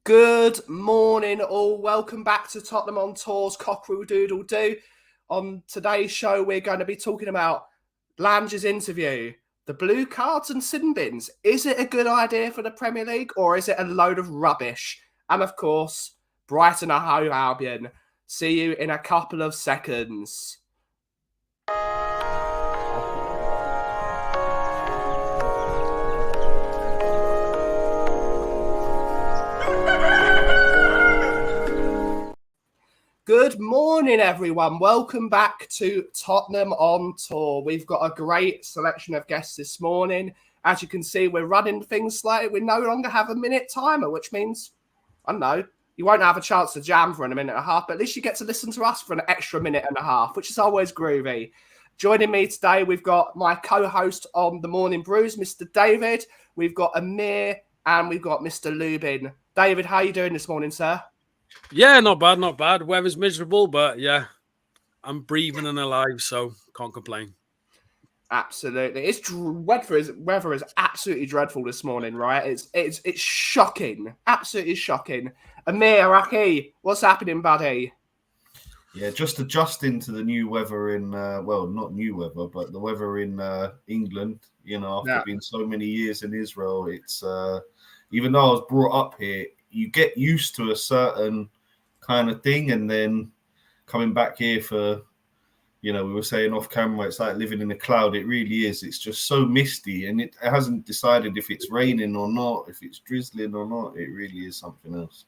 Good morning, all. Welcome back to Tottenham on Tour's Cockerel Doodle Doo. On today's show, we're going to be talking about Lange's interview, the blue cards and sin bins. Is it a good idea for the Premier League or is it a load of rubbish? And of course, Brighton and Hove Albion. See you in a couple of seconds. Good morning, everyone. Welcome back to Tottenham on Tour. We've got a great selection of guests this morning. As you can see, we're running things slightly. We no longer have a minute timer, which means, I don't know, you won't have a chance to jam for a minute and a half, but at least you get to listen to us for an extra minute and a half, which is always groovy. Joining me today, we've got my co-host on the Morning Brews, Mr. David. We've got Amir and we've got Mr. Lubin. David, how are you doing this morning, sir? Yeah, not bad, not bad. Weather's miserable, but yeah, I'm breathing and alive, so can't complain. Absolutely, weather is absolutely dreadful this morning, right? It's shocking, absolutely shocking. Amir, Aki, what's happening, buddy? Yeah, just adjusting to the new weather in well, not new weather, but the weather in England. You know, after being so many years in Israel, it's even though I was brought up here, you get used to a certain kind of thing, and then coming back here for, you know, we were saying off camera, it's like living in a cloud. It really is. It's just so misty, and it hasn't decided if it's raining or not, if it's drizzling or not. It really is something else.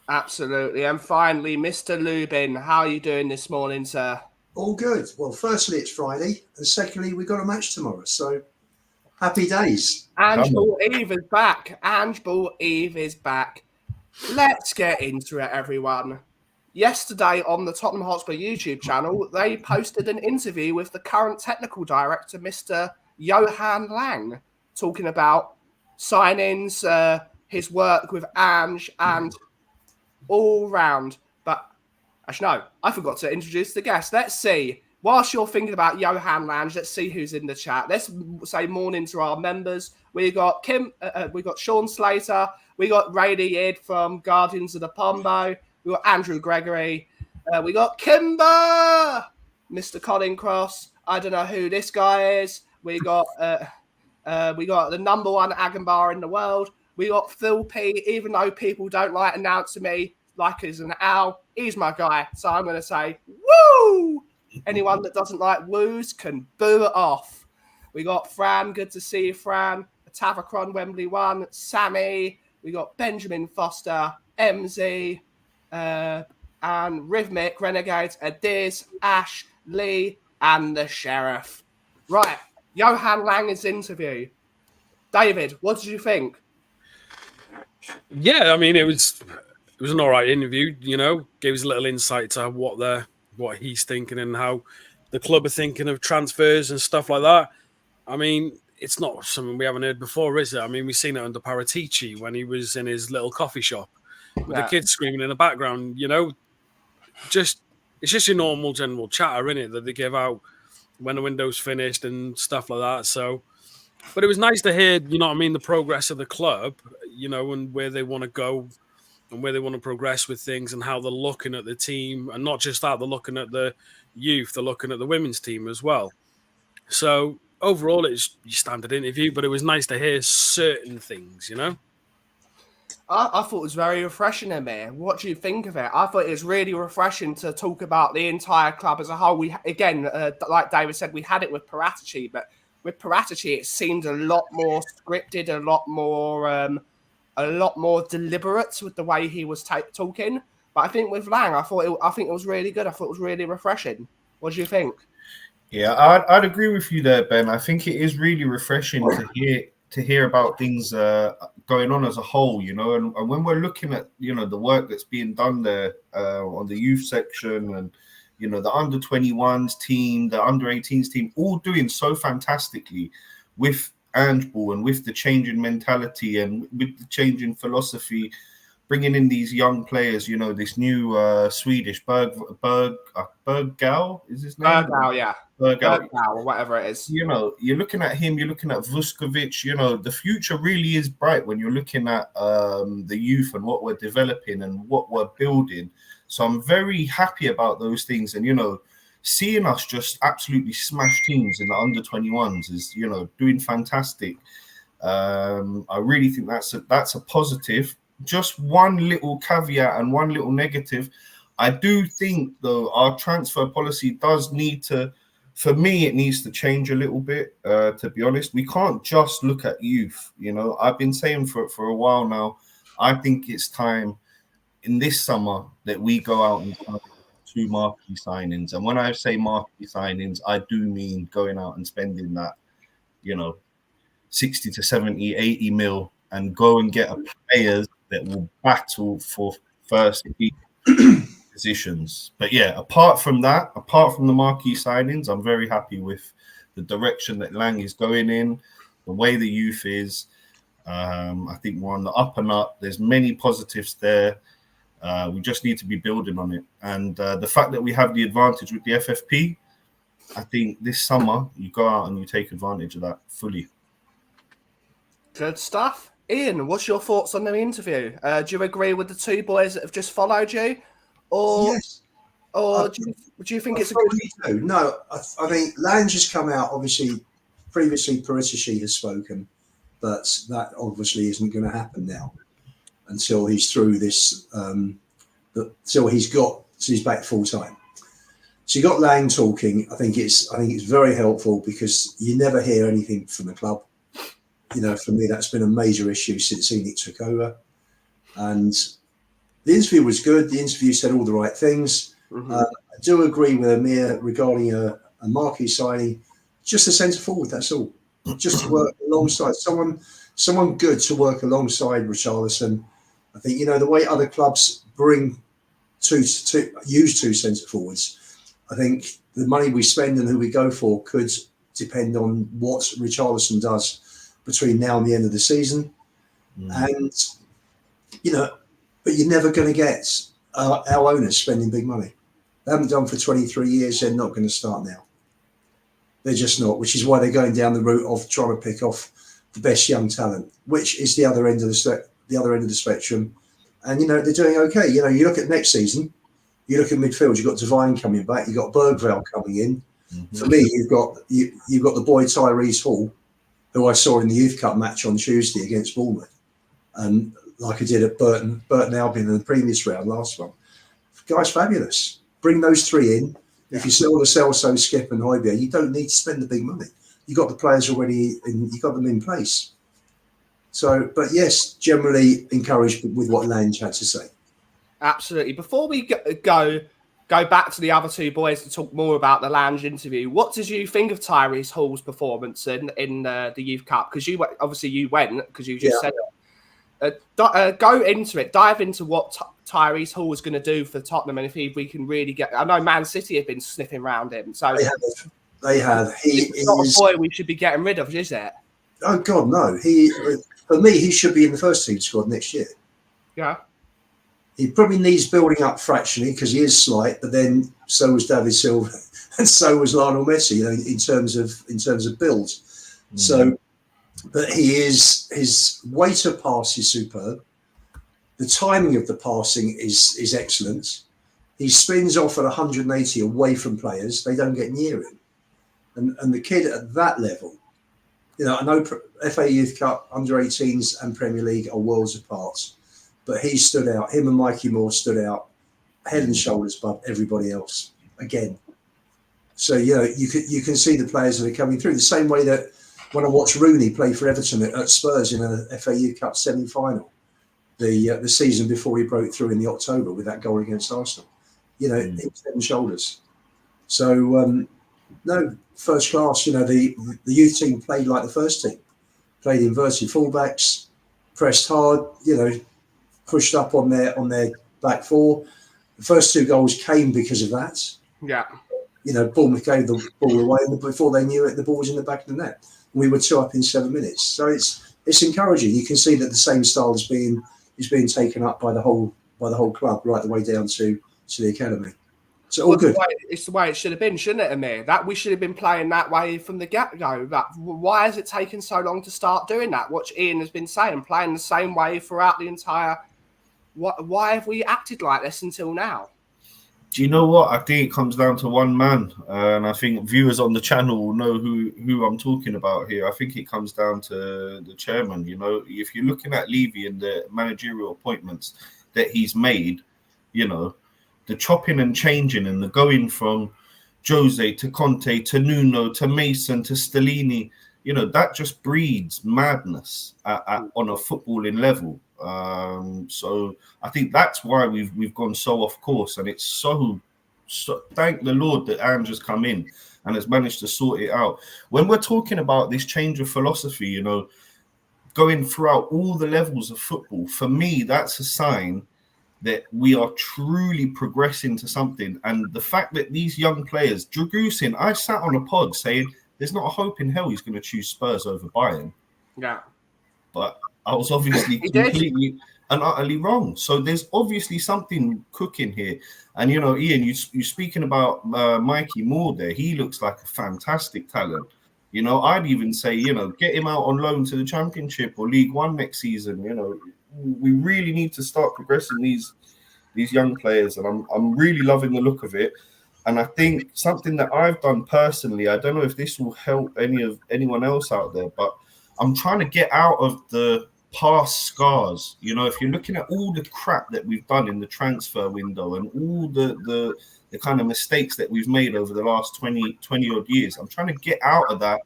Absolutely. And finally, Mr. Lubin, how are you doing this morning, sir? All good. Well, firstly, it's Friday, and secondly, we've got a match tomorrow. So happy days. Ange Ball Eve is back. Ange Ball Eve is back. Let's get into it, everyone. Yesterday on the Tottenham Hotspur YouTube channel, they posted an interview with the current technical director, Mr. Johan Lange, talking about signings, his work with Ange, and all round. But actually, no, I forgot to introduce the guest. Let's see. Whilst you're thinking about Johan Lange, let's see who's in the chat. Let's say morning to our members. We got we got Sean Slater, we got Rady Id from Guardians of the Pombo, we got Andrew Gregory, we got Kimber, Mr. Colin Cross. I don't know who this guy is. We got the number one Agambar in the world. We got Phil P. Even though people don't like announcing me like he's an owl, he's my guy. So I'm going to say woo. Anyone that doesn't like woos can boo it off. We got Fran. Good to see you, Fran. Tavacron Wembley 1. Sammy. We got Benjamin Foster. MZ. And Rhythmic Renegades. Adiz. Ash. Lee. And the Sheriff. Right. Johan Lange's interview. David, what did you think? Yeah, I mean, it was an all right interview, you know, gave us a little insight to what he's thinking and how the club are thinking of transfers and stuff like that. I mean, it's not something we haven't heard before, is it? I mean, we've seen it under Paratici when he was in his little coffee shop with the kids screaming in the background, you know. It's just your normal general chatter, innit, that they give out when the window's finished and stuff like that. So, but it was nice to hear, you know what I mean, the progress of the club, you know, and where they want to go and where they want to progress with things and how they're looking at the team. And not just that, they're looking at the youth, they're looking at the women's team as well. So overall, it's your standard interview, but it was nice to hear certain things, you know? I thought it was very refreshing, Amir. What do you think of it? I thought it was really refreshing to talk about the entire club as a whole. We, again, like David said, we had it with Paratici, but with Paratici, it seemed a lot more scripted, a lot more deliberate with the way he was talking. But I think with Lange, I think it was really good. I thought it was really refreshing. What do you think? Yeah, I'd agree with you there, Ben. I think it is really refreshing to hear about things going on as a whole, you know. And when we're looking at, you know, the work that's being done there on the youth section and, you know, the under-21s team, the under-18s team, all doing so fantastically with Ange Ball and with the change in mentality and with the change in philosophy bringing in these young players. You know, this new Swedish Berggal is his name. Bergau, yeah. Berggal, or whatever it is. You know, you're looking at him. You're looking at Vuskovic. You know, the future really is bright when you're looking at the youth and what we're developing and what we're building. So I'm very happy about those things. And, you know, seeing us just absolutely smash teams in the under-21s is, you know, doing fantastic. I really think that's a positive. Just one little caveat and one little negative. I do think, though, our transfer policy does need to, for me, it needs to change a little bit, to be honest. We can't just look at youth. You know, I've been saying for a while now, I think it's time in this summer that we go out and sign 2 marquee signings. And when I say marquee signings, I do mean going out and spending that, you know, 60 to 70, 80 mil and go and get players that will battle for first positions. But yeah, apart from that, apart from the marquee signings, I'm very happy with the direction that Lange is going in, the way the youth is. I think we're on the up and up. There's many positives there. We just need to be building on it. And the fact that we have the advantage with the FFP, I think this summer you go out and you take advantage of that fully. Good stuff. Ian, what's your thoughts on the interview? Do you agree with the 2 boys that have just followed you? Or, yes. Or do you think it's a good... No, I think Lange has come out, obviously, previously Paratici has spoken, but that obviously isn't going to happen now until he's through this, until he's back full time. So you got Lange talking. I think it's very helpful because you never hear anything from the club. You know, for me, that's been a major issue since Enid took over. And the interview was good. The interview said all the right things. Mm-hmm. I do agree with Amir regarding a marquee signing, just a centre forward. That's all. Just to work alongside someone good to work alongside Richarlison. I think, you know, the way other clubs use 2 centre forwards, I think the money we spend and who we go for could depend on what Richarlison does between now and the end of the season. And, you know, but you're never going to get our owners spending big money. They haven't done for 23 years. They're not going to start now. They're just not, which is why they're going down the route of trying to pick off the best young talent, which is the other end of the spectrum. And, you know, they're doing okay. You know, you look at next season, you look at midfield, you've got Devine coming back, you've got Bergvall coming in. Mm-hmm. For me, you've got the boy Tyrese Hall, who I saw in the Youth Cup match on Tuesday against Bournemouth, and like I did at Burton Albion in the previous round, last one. The guy's fabulous. Bring those 3 in. If you sell the Celso, Skip and Højbjerg, you don't need to spend the big money. You got the players already, and you got them in place. So, but yes, generally encouraged with what Lange had to say. Absolutely. Before we go back to the other 2 boys to talk more about the Lange interview, what did you think of Tyrese Hall's performance in the Youth Cup? Because you went because you just said it. Go into it. Dive into what Tyrese Hall was going to do for Tottenham, and if we can really get. I know Man City have been sniffing around him, so they have. He's not a boy we should be getting rid of, is it? Oh God, no. For me, he should be in the first team squad next year. Yeah. He probably needs building up fractionally because he is slight, but then so was David Silva and so was Lionel Messi, you know, in terms of build. Mm. So, but his way to pass is superb. The timing of the passing is excellent. He spins off at 180 away from players; they don't get near him. And the kid at that level, you know, I know FA Youth Cup, under-18s, and Premier League are worlds apart. But he stood out. Him and Mikey Moore stood out head and shoulders above everybody else again. So, you know, you can see the players that are coming through the same way that when I watched Rooney play for Everton at Spurs in a FA Youth Cup semi-final, the season before he broke through in the October with that goal against Arsenal. You know, it was head and shoulders. So, no, first class. You know, the youth team played like the first team, played inverted fullbacks, pressed hard. You know. Pushed up on their back 4. The first 2 goals came because of that. Yeah. You know, Bournemouth gave the ball away, and before they knew it, the ball was in the back of the net. We were 2 up in 7 minutes. So it's encouraging. You can see that the same style is being is being taken up by the whole club, right the way down to the academy. So all good. It's the way it should have been, shouldn't it, Amir? That we should have been playing that way from the get-go. Why has it taken so long to start doing that? What Ian has been saying, playing the same way throughout the entire... Why have we acted like this until now? Do you know what? I think it comes down to one man. And I think viewers on the channel will know who I'm talking about here. I think it comes down to the chairman. You know, if you're looking at Levy and the managerial appointments that he's made, you know, the chopping and changing and the going from Jose to Conte to Nuno to Mason to Stellini, you know, that just breeds madness on a footballing level. So I think that's why we've gone so off course, and it's so thank the Lord that Ange has come in and has managed to sort it out. When we're talking about this change of philosophy, you know, going throughout all the levels of football, for me, that's a sign that we are truly progressing to something. And the fact that these young players, Dragusin, I sat on a pod saying there's not a hope in hell he's going to choose Spurs over Bayern. Yeah. But I was obviously completely and utterly wrong. So there's obviously something cooking here. And, you know, Ian, you're speaking about Mikey Moore there. He looks like a fantastic talent. You know, I'd even say, you know, get him out on loan to the Championship or League One next season. You know, we really need to start progressing these young players. And I'm really loving the look of it. And I think something that I've done personally, I don't know if this will help anyone else out there, but I'm trying to get out of the past scars. You know, if you're looking at all the crap that we've done in the transfer window and all the kind of mistakes that we've made over the last 20 odd years, I'm trying to get out of that,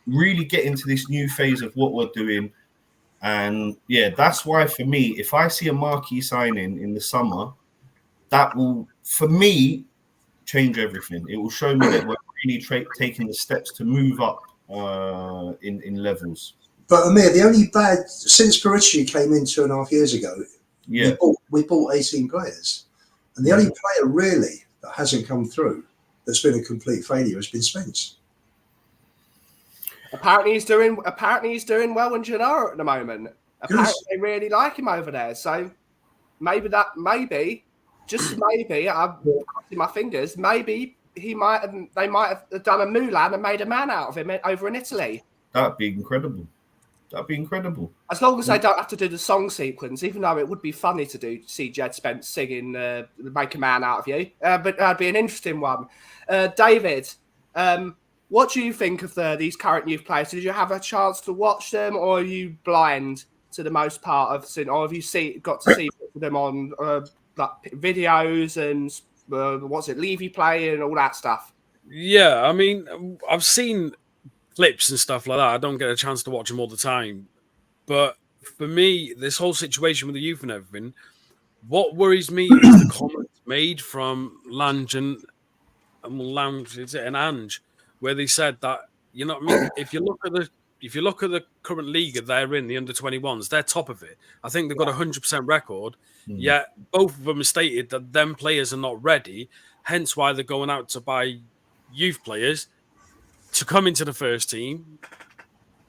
really get into this new phase of what we're doing. And yeah, that's why for me, if I see a marquee signing in the summer, that will, for me, change everything. It will show me that we're really taking the steps to move up in levels. But Amir, the only bad since Paratici came in 2.5 years ago, yeah, we bought 18 players, and the only player really that hasn't come through that's been a complete failure has been Spence. Apparently he's doing well in Gennaro at the moment. Apparently they really like him over there. So maybe, just maybe, I'm crossing my fingers, maybe they might have done a Mulan and made a man out of him over in Italy. That'd be incredible. That'd be incredible. As long as they don't have to do the song sequence, even though it would be funny to see Jed Spence singing Make a Man Out of You. But that'd be an interesting one. David, what do you think of these current youth players? Did you have a chance to watch them, or are you blind to the most part of it? Or have you got to see them on like videos and what's it, Levy play and all that stuff? Yeah, I mean, I've seen clips and stuff like that. I don't get a chance to watch them all the time. But for me, this whole situation with the youth and everything, what worries me is the comments made from Lange and Ange, where they said that, you know what I mean, if you look at the current league they're in, the under-21s, they're top of it. I think they've got 100% record. Yet both of them have stated that them players are not ready, hence why they're going out to buy youth players to come into the first team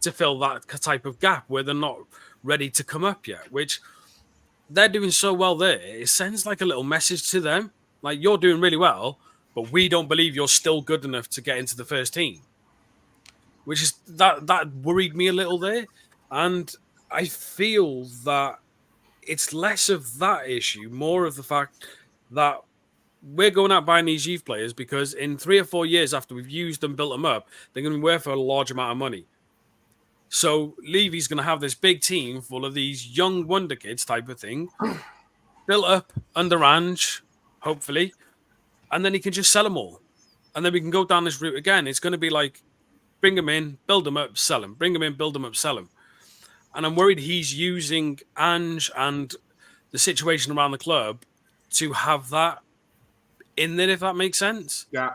to fill that type of gap where they're not ready to come up yet, which they're doing so well there. It sends like a little message to them. Like, you're doing really well, but we don't believe you're still good enough to get into the first team, which is that worried me a little there. And I feel that it's less of that issue, more of the fact that we're going out buying these youth players because in 3 or 4 years after we've used them, built them up, they're going to be worth a large amount of money. So Levy's going to have this big team full of these young wonder kids type of thing, built up under Ange, hopefully, and then he can just sell them all. And then we can go down this route again. It's going to be like, bring them in, build them up, sell them. Bring them in, build them up, sell them. And I'm worried he's using Ange and the situation around the club to have that in there, if that makes sense. Yeah.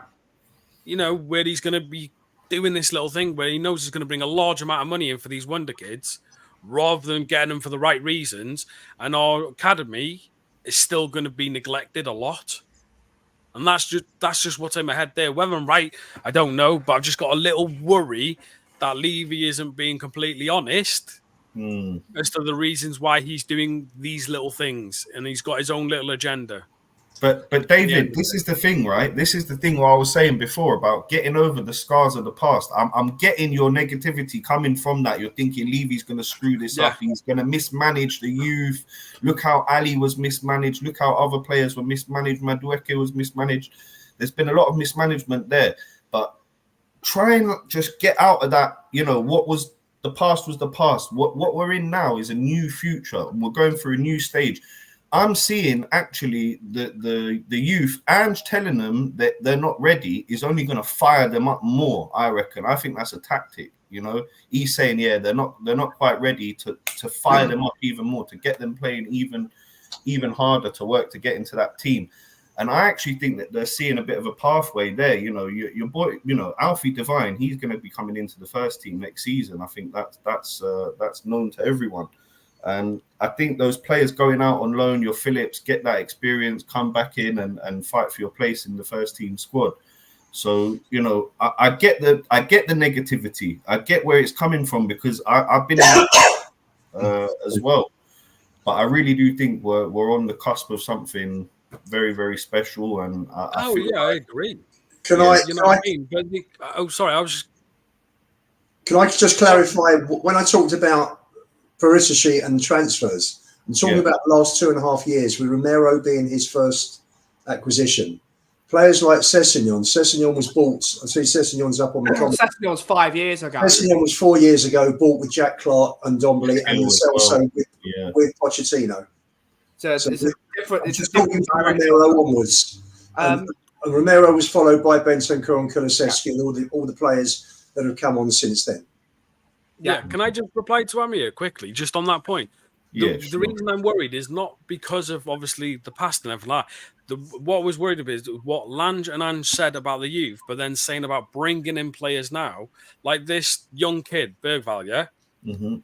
You know, where he's going to be doing this little thing where he knows he's going to bring a large amount of money in for these wonder kids rather than getting them for the right reasons. And our academy is still going to be neglected a lot. And that's just what's in my head there. Whether I'm right, I don't know. But I've just got a little worry that Levy isn't being completely honest as to the reasons why he's doing these little things, and he's got his own little agenda. But David, this is the thing, right? This is the thing what I was saying before about getting over the scars of the past. I'm getting your negativity coming from that. You're thinking Levy's going to screw this up. He's going to mismanage the youth. Look how Ali was mismanaged. Look how other players were mismanaged. Madueke was mismanaged. There's been a lot of mismanagement there. But try and just get out of that, what was the past was the past. What we're in now is a new future. And we're going through a new stage. I'm seeing actually the youth and telling them that they're not ready is only going to fire them up more. I reckon. I think that's a tactic. He's saying, they're not quite ready to fire them up even more, to get them playing even harder, to work to get into that team. And I actually think that they're seeing a bit of a pathway there. Your boy, Alfie Devine, he's going to be coming into the first team next season. I think that's known to everyone. And I think those players going out on loan, your Phillips, get that experience, come back in and fight for your place in the first team squad. So, I get the negativity. I get where it's coming from, because I've been in that as well. But I really do think we're on the cusp of something very, very special. And I agree. Can I just clarify when I talked about Parissa sheet and transfers? I'm talking about the last 2.5 years, with Romero being his first acquisition. Players like Sessegnon was bought. I see Sessegnon's up on the comment. Sessegnon's 5 years ago. Sessegnon was 4 years ago, bought with Jack Clark and Dombele, and also with Pochettino. So it's different. It's just talking from Romero onwards. And Romero was followed by Bentancur and Kulusevski and all the players that have come on since then. Yeah, can I just reply to Amir quickly, just on that point? The reason I'm worried is not because of, obviously, the past and everything like that. What I was worried about is what Lange and Ange said about the youth, but then saying about bringing in players now, like this young kid, Bergvall,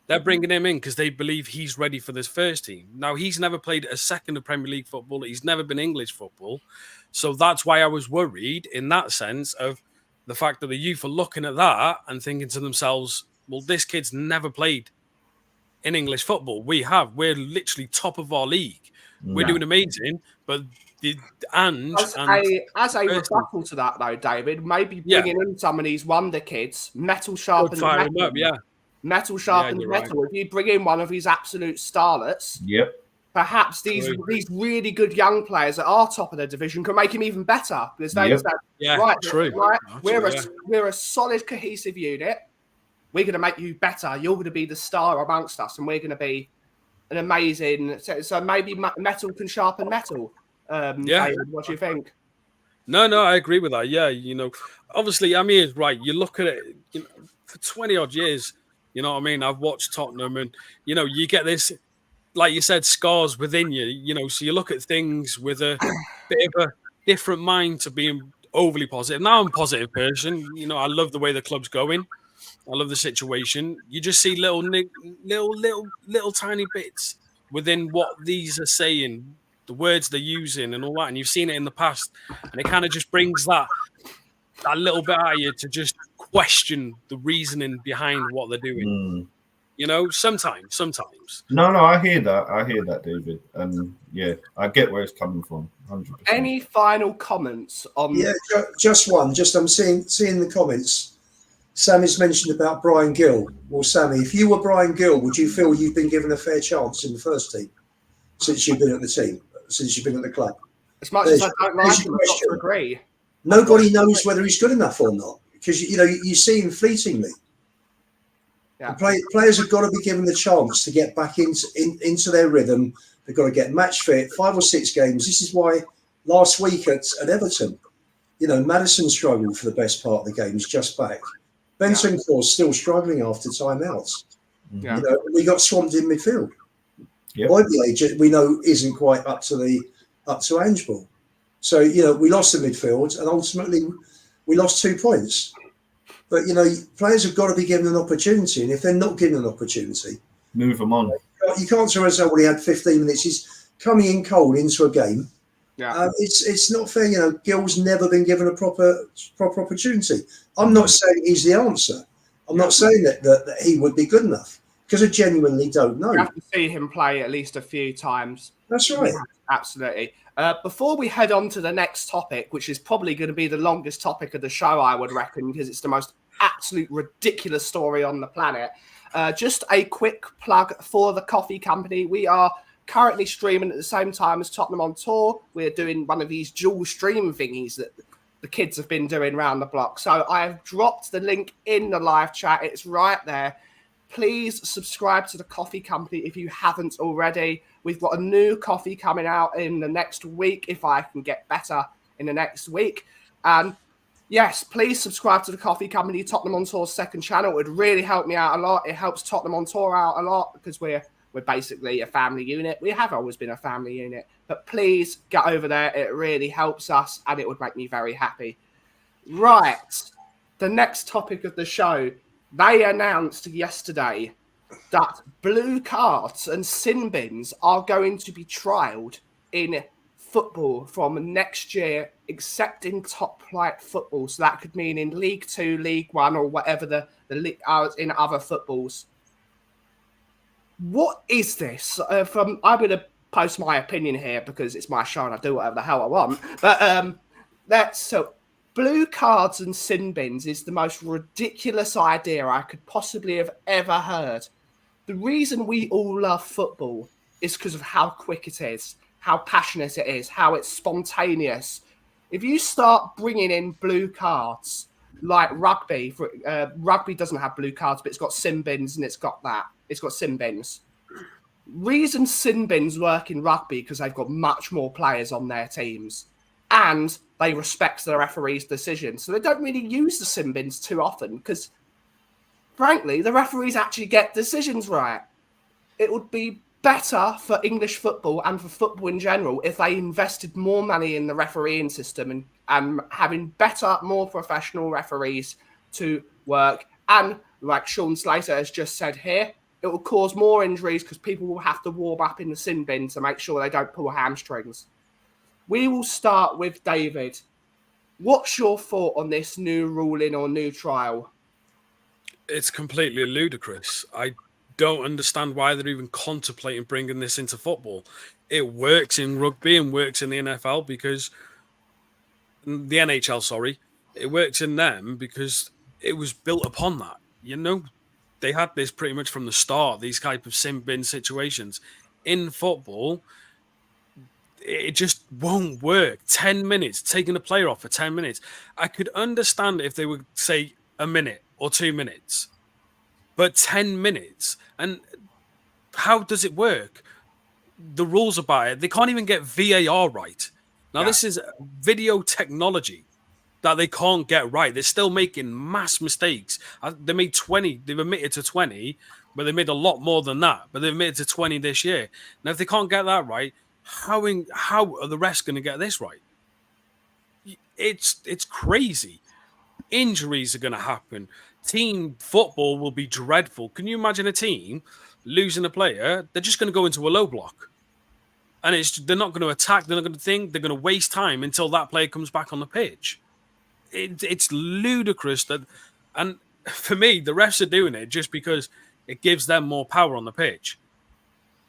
They're bringing him in because they believe he's ready for this first team. Now, he's never played a second of Premier League football. He's never been English football. So that's why I was worried in that sense of the fact that the youth are looking at that and thinking to themselves, well, this kid's never played in English football. We're literally top of our league. We're doing amazing, but as a rebuttal to that, though, David, maybe bringing in some of these wonder kids, metal sharpened metal. Metal sharpened metal. Right. If you bring in one of these absolute starlets, perhaps these really good young players that are top of their division can make him even better, because they say, we're a solid, cohesive unit. We're going to make you better. You're going to be the star amongst us, and we're going to be an amazing. So maybe metal can sharpen metal. David, what do you think? No, I agree with that. Yeah, obviously, Amir is right. You look at it, for 20 odd years. You know what I mean? I've watched Tottenham, and you get this, like you said, scars within you. So you look at things with a bit of a different mind to being overly positive. Now I'm a positive person. I love the way the club's going. I love the situation. You just see little tiny bits within what these are saying, the words they're using, and all that. And you've seen it in the past, and it kind of just brings that little bit out of you to just question the reasoning behind what they're doing. Sometimes. No, I hear that, David. And I get where it's coming from. 100%. Any final comments on? Yeah, just one. I'm seeing the comments. Sammy's mentioned about Brian Gill. Well, Sammy, if you were Brian Gill, would you feel you've been given a fair chance in the first team since you've been at the club? As much as I don't like him, I don't agree. Nobody knows whether he's good enough or not, because you see him fleetingly. Yeah. Players have got to be given the chance to get back into their rhythm. They've got to get match fit, 5 or 6 games. This is why last week at Everton, Maddison struggled for the best part of the game. He's just back. Bentancur's still struggling after timeouts. Yeah. We got swamped in midfield. Oibley, we know, isn't quite up to Ange ball. So we lost the midfield, and ultimately we lost 2 points. But players have got to be given an opportunity, and if they're not given an opportunity, move them on. You can't say, "Oh, well, he had 15 minutes." He's coming in cold into a game. Yeah, it's not fair. Gill's never been given a proper opportunity. I'm not saying he's the answer. I'm not saying that he would be good enough. because I genuinely don't know. You have to see him play at least a few times. That's right. Yeah, absolutely. Before we head on to the next topic, which is probably going to be the longest topic of the show, I would reckon, because it's the most absolute ridiculous story on the planet. Just a quick plug for the coffee company. We are currently streaming at the same time as Tottenham on Tour. We're doing one of these dual stream thingies that the kids have been doing around the block. So I have dropped the link in the live chat. It's right there. Please subscribe to the coffee company if you haven't already. We've got a new coffee coming out in the next week, if I can get better in the next week. And yes, please subscribe to the coffee company, Tottenham on Tour's second channel. It would really help me out a lot. It helps Tottenham on Tour out a lot because we're basically a family unit. We have always been a family unit. But please get over there. It really helps us and it would make me very happy. Right. The next topic of the show. They announced yesterday that blue cards and sin bins are going to be trialled in football from next year, except in top flight football. So that could mean in League 2, League 1, or whatever the league are in other footballs. What is this? I'm going to post my opinion here because it's my show and I do whatever the hell I want. But blue cards and sin bins is the most ridiculous idea I could possibly have ever heard. The reason we all love football is because of how quick it is, how passionate it is, how it's spontaneous. If you start bringing in blue cards, like rugby, rugby doesn't have blue cards, but it's got sin bins and it's got sin bins. Reason sin bins work in rugby because they've got much more players on their teams. And they respect the referee's decision. So they don't really use the sin bins too often because, frankly, the referees actually get decisions right. It would be better for English football and for football in general if they invested more money in the refereeing system and having better, more professional referees to work. And like Sean Slater has just said here, it will cause more injuries because people will have to warm up in the sin bin to make sure they don't pull hamstrings. We will start with David. What's your thought on this new ruling or new trial? It's completely ludicrous. I don't understand why they're even contemplating bringing this into football. It works in rugby and works in the NFL because the NHL, sorry, it works in them because it was built upon that. You know, they had this pretty much from the start, these type of sin bin situations in football. It just won't work. 10 minutes, taking a player off for 10 minutes. I could understand if they would say a minute or 2 minutes, but 10 minutes. And how does it work? The rules about it, they can't even get VAR right. Now, This is video technology that they can't get right. They're still making mass mistakes. They made 20. They've admitted to 20, but they made a lot more than that. But they've admitted to 20 this year. Now, if they can't get that right, how are the rest going to get this right? It's crazy. Injuries are going to happen. Team football will be dreadful. Can you imagine a team losing a player? They're just going to go into a low block. And they're not going to attack. They're not going to think. They're going to waste time until that player comes back on the pitch. It's ludicrous and for me, the refs are doing it just because it gives them more power on the pitch.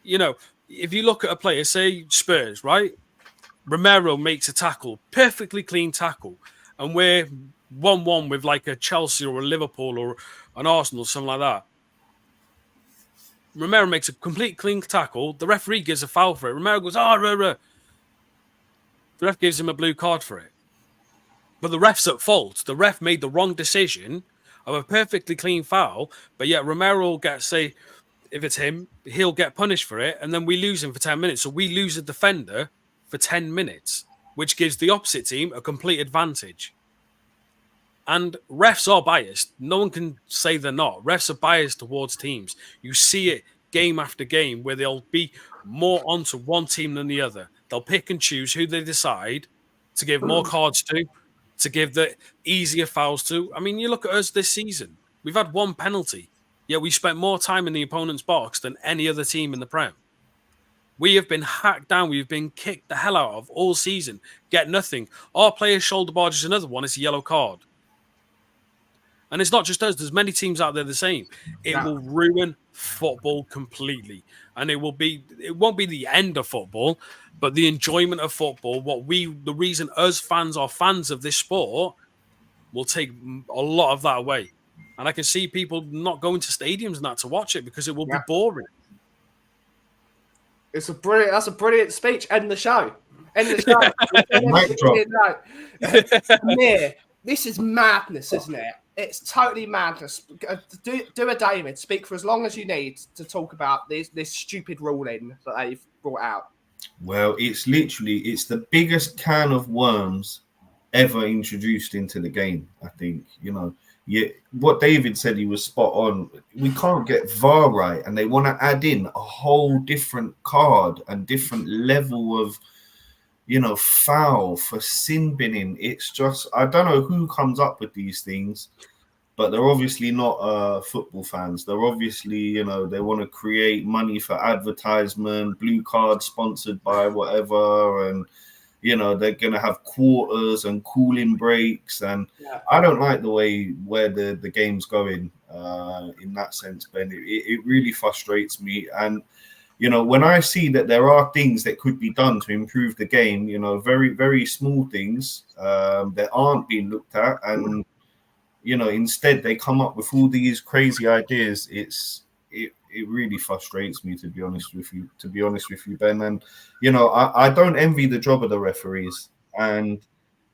You know, if you look at a player, say Spurs, right? Romero makes a tackle, perfectly clean tackle, and we're 1-1 with like a Chelsea or a Liverpool or an Arsenal, something like that. Romero makes a complete clean tackle. The referee gives a foul for it. Romero goes, The ref gives him a blue card for it. But the ref's at fault. The ref made the wrong decision of a perfectly clean foul, but yet Romero will get, say, if it's him, he'll get punished for it, and then we lose him for 10 minutes. So we lose a defender for 10 minutes, which gives the opposite team a complete advantage. And refs are biased. No one can say they're not. Refs are biased towards teams. You see it game after game where they'll be more onto one team than the other. They'll pick and choose who they decide to give more cards to give the easier fouls to. I mean, you look at us this season. We've had one penalty. Yet we spent more time in the opponent's box than any other team in the Prem. We have been hacked down. We've been kicked the hell out of all season. Get nothing. Our player's shoulder barge is another one. It's a yellow card. And it's not just us. There's many teams out there the same. It will ruin football completely. And it won't be the end of football, but the enjoyment of football, the reason us fans are fans of this sport, will take a lot of that away. And I can see people not going to stadiums and that to watch it because it will be boring. That's a brilliant speech. End the show. End the show. Amir, this is madness, isn't it? It's totally madness. Do a David. Speak for as long as you need to talk about this stupid ruling that they've brought out. Well, it's the biggest can of worms ever introduced into the game. I think, what David said, he was spot on. We can't get VAR right, and they want to add in a whole different card and different level of, foul for sin binning. It's just, I don't know who comes up with these things, but they're obviously not football fans. They're obviously, they want to create money for advertisement, blue card sponsored by whatever, and they're going to have quarters and cooling breaks. And I don't like the way where the game's going in that sense, Ben. It really frustrates me. And, when I see that there are things that could be done to improve the game, very, very small things that aren't being looked at. And, instead they come up with all these crazy ideas. It really frustrates me, to be honest with you, Ben. And, I don't envy the job of the referees, and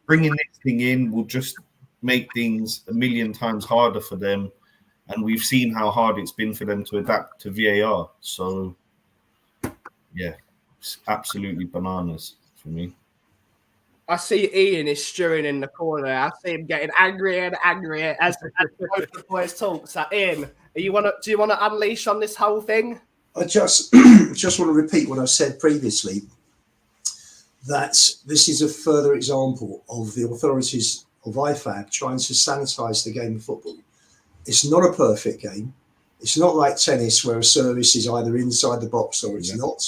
bringing this thing in will just make things a million times harder for them. And we've seen how hard it's been for them to adapt to VAR. So, yeah, it's absolutely bananas for me. I see Ian is stewing in the corner. I see him getting angrier and angrier as the boys talk. So, Ian, do you want to unleash on this whole thing? I just want to repeat what I said previously, that this is a further example of the authorities of IFAB trying to sanitise the game of football. It's not a perfect game. It's not like tennis where a service is either inside the box or it's not.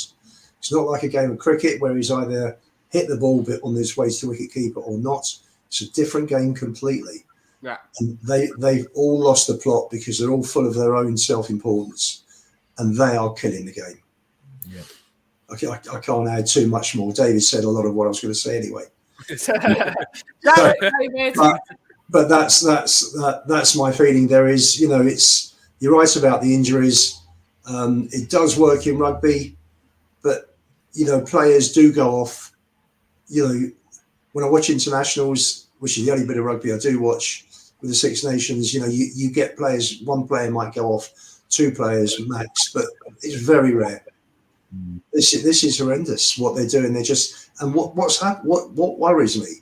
It's not like a game of cricket where he's either hit the ball bit on his way to the wicket keeper or not. It's a different game completely. Yeah. And they've all lost the plot because they're all full of their own self-importance, and they are killing the game. Yeah. I can't add too much more. David said a lot of what I was going to say anyway. But that's my feeling. There is, you're right about the injuries. It does work in rugby, but players do go off. When I watch internationals, which is the only bit of rugby I do watch with the Six Nations, you get players. One player might go off, two players max, but it's very rare. This is horrendous what they're doing. They're just, and what worries me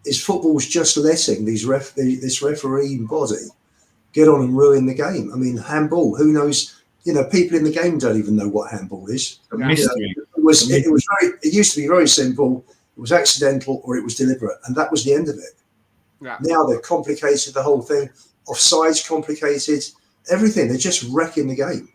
is football's just letting this refereeing body get on and ruin the game. I mean, handball. Who knows? People in the game don't even know what handball is. Mystery. It used to be very simple. It was accidental or it was deliberate, and that was the end of it. Yeah. Now they've complicated the whole thing. Offsides complicated everything. They're just wrecking the game.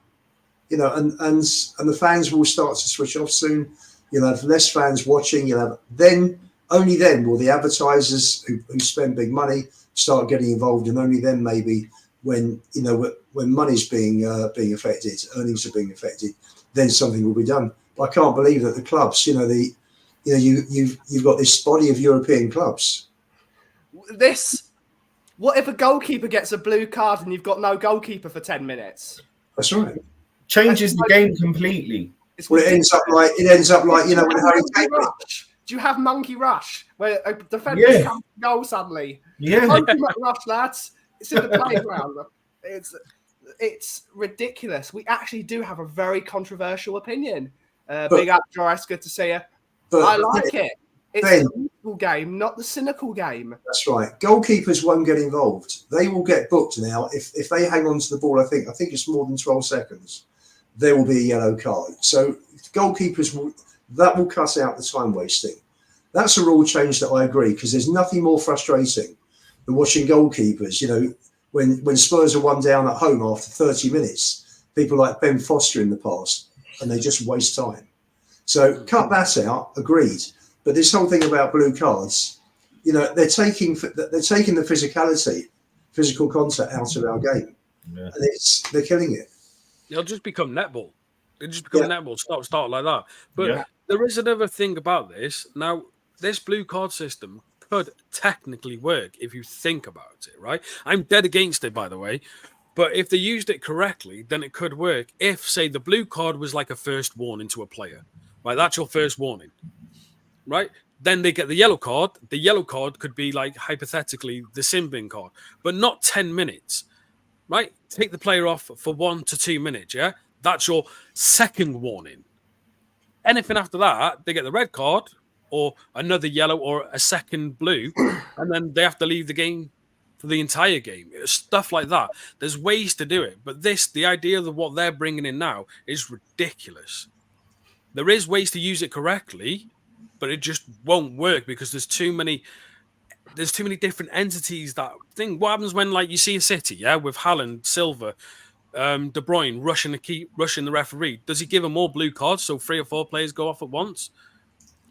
And the fans will start to switch off soon. You'll have less fans watching. Only then will the advertisers who spend big money start getting involved, and only then maybe when money's being affected, earnings are being affected, then something will be done. But I can't believe that the clubs, you've got this body of European clubs. What if a goalkeeper gets a blue card and you've got no goalkeeper for 10 minutes? That's right. Changes the game completely. Well, it ends up like when Harry Kane. Do you have monkey rush where a defender comes to goal suddenly? Yeah, monkey rush, lads. It's in the playground. It's ridiculous. We actually do have a very controversial opinion. Big up, Joyce. Good to see you. I like it. It's the cynical game, not the cynical game. That's right. Goalkeepers won't get involved. They will get booked now. If they hang on to the ball, I think it's more than 12 seconds, there will be a yellow card. So goalkeepers will cut out the time wasting. That's a rule change that I agree, because there's nothing more frustrating than watching goalkeepers. When Spurs are 1 down at home after 30 minutes, people like Ben Foster in the past, and they just waste time. So cut that out, agreed. But this whole thing about blue cards, they're taking the physical contact out of our game, and they're killing it. They'll just become netball. They just become netball. Start like that. But there is another thing about this. Now, this blue card system could technically work if you think about it, right? I'm dead against it, by the way. But if they used it correctly, then it could work. If, say, the blue card was like a first warning to a player, right? That's your first warning, right? Then they get the yellow card. The yellow card could be like, hypothetically, the sin bin card, but not 10 minutes, right? Take the player off for 1 to 2 minutes, yeah? That's your second warning. Anything after that, they get the red card or another yellow or a second blue, and then they have to leave the game for the entire game. Stuff like that. There's ways to do it, but the idea of what they're bringing in now is ridiculous. There is ways to use it correctly, but it just won't work because there's too many different entities that thing. What happens when, like, you see a City, with Haaland, Silva, De Bruyne rushing the referee? Does he give them more blue cards so 3 or 4 players go off at once?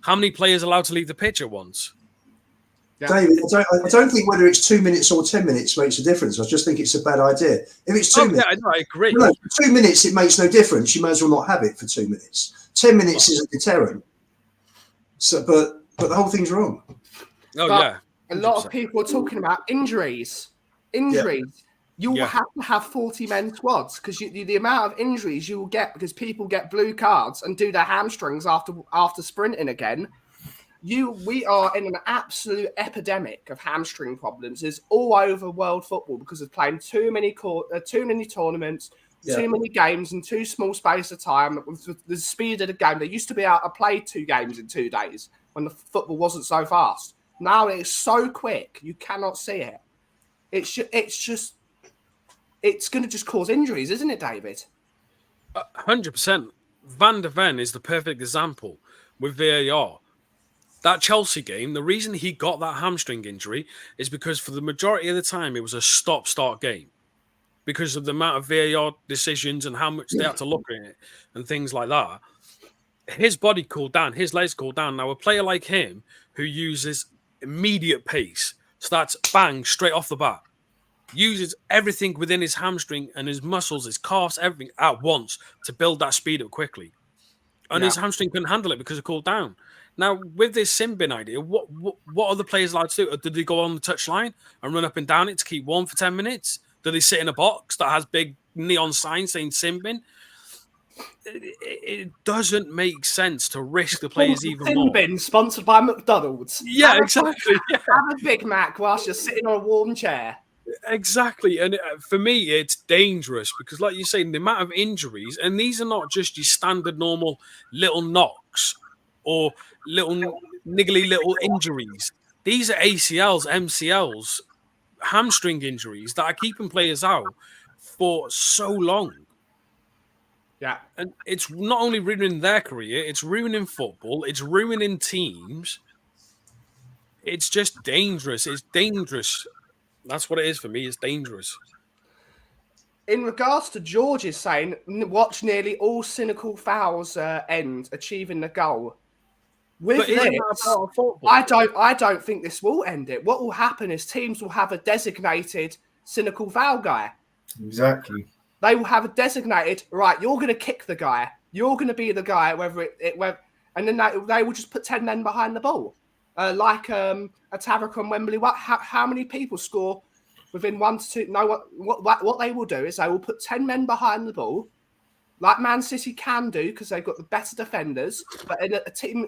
How many players are allowed to leave the pitch at once? Yeah. David, I don't think whether it's 2 minutes or 10 minutes makes a difference. I just think it's a bad idea. If it's 2 minutes, I agree. No, 2 minutes, it makes no difference. You may as well not have it for 2 minutes. 10 minutes is a deterrent. So, but the whole thing's wrong. A lot of people are talking about injuries. You will have to have 40-man squads because the amount of injuries you will get because people get blue cards and do their hamstrings after sprinting again. We are in an absolute epidemic of hamstring problems. It's all over world football because of playing too many tournaments, too many games in too small space of time. With the speed of the game, they used to be able to play 2 games in 2 days when the football wasn't so fast. Now it's so quick, you cannot see it. It's going to just cause injuries, isn't it, David? 100%. Van der Ven is the perfect example with VAR. That Chelsea game, the reason he got that hamstring injury is because for the majority of the time, it was a stop-start game because of the amount of VAR decisions and how much they had to look at it and things like that. His body cooled down. His legs cooled down. Now, a player like him who uses immediate pace, starts bang, straight off the bat, uses everything within his hamstring and his muscles, his calves, everything at once to build that speed up quickly. And his hamstring couldn't handle it because it cooled down. Now, with this sin bin idea, what are the players allowed to do? Did they go on the touchline and run up and down it to keep warm for 10 minutes? Do they sit in a box that has big neon signs saying sin bin? It doesn't make sense to risk the players even more. Sin bin sponsored by McDonald's. Yeah, exactly. Have a Big Mac whilst you're sitting on a warm chair. Exactly. And for me, it's dangerous because, like you say, the amount of injuries, and these are not just your standard normal little knocks or little niggly little injuries. These are ACLs, MCLs, hamstring injuries that are keeping players out for so long. Yeah. And it's not only ruining their career, it's ruining football, it's ruining teams. It's just dangerous. It's dangerous. That's what it is for me. It's dangerous. In regards to George's saying, watch nearly all cynical fouls end, achieving the goal. With this, I don't think this will end it. What will happen is teams will have a designated cynical foul guy. Exactly. They will have a designated, right, you're going to kick the guy. You're going to be the guy, and then they will just put 10 men behind the ball. Like a Tavrock on Wembley. How many people score within 1 to 2? No, what they will do is they will put 10 men behind the ball, like Man City can do because they've got the better defenders. But in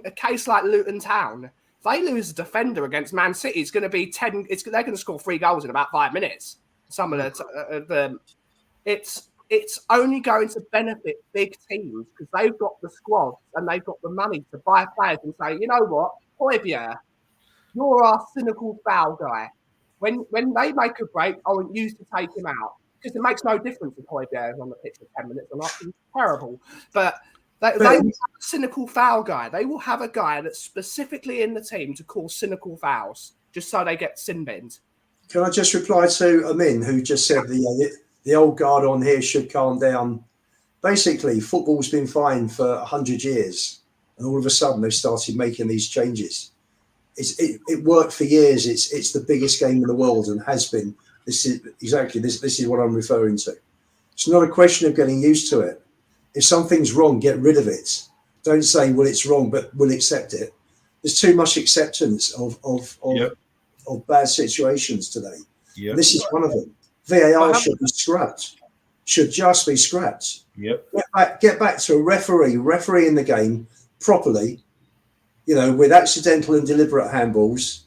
a case like Luton Town, if they lose a defender against Man City, it's going to be 10. They're going to score 3 goals in about 5 minutes. Some of the it's only going to benefit big teams because they've got the squad and they've got the money to buy players and say, you know what, Højbjerg, you're our cynical foul guy. When they make a break, I want you to take him out. Because it makes no difference if Højbjerg is on the pitch for 10 minutes or not. It's terrible. But they will have a cynical foul guy. They will have a guy that's specifically in the team to call cynical fouls, just so they get sin binned. Can I just reply to Amin, who just said the old guard on here should calm down? Basically, football's been fine for 100 years, and all of a sudden they've started making these changes. It worked for years. It's the biggest game in the world and has been This is exactly this. This is what I'm referring to. It's not a question of getting used to it. If something's wrong, get rid of it. Don't say, well, it's wrong, but we'll accept it. There's too much acceptance of bad situations today. Yep. This is one of them. VAR should be scrapped. Should just be scrapped. Yep. Get back to a referee in the game properly, with accidental and deliberate handballs.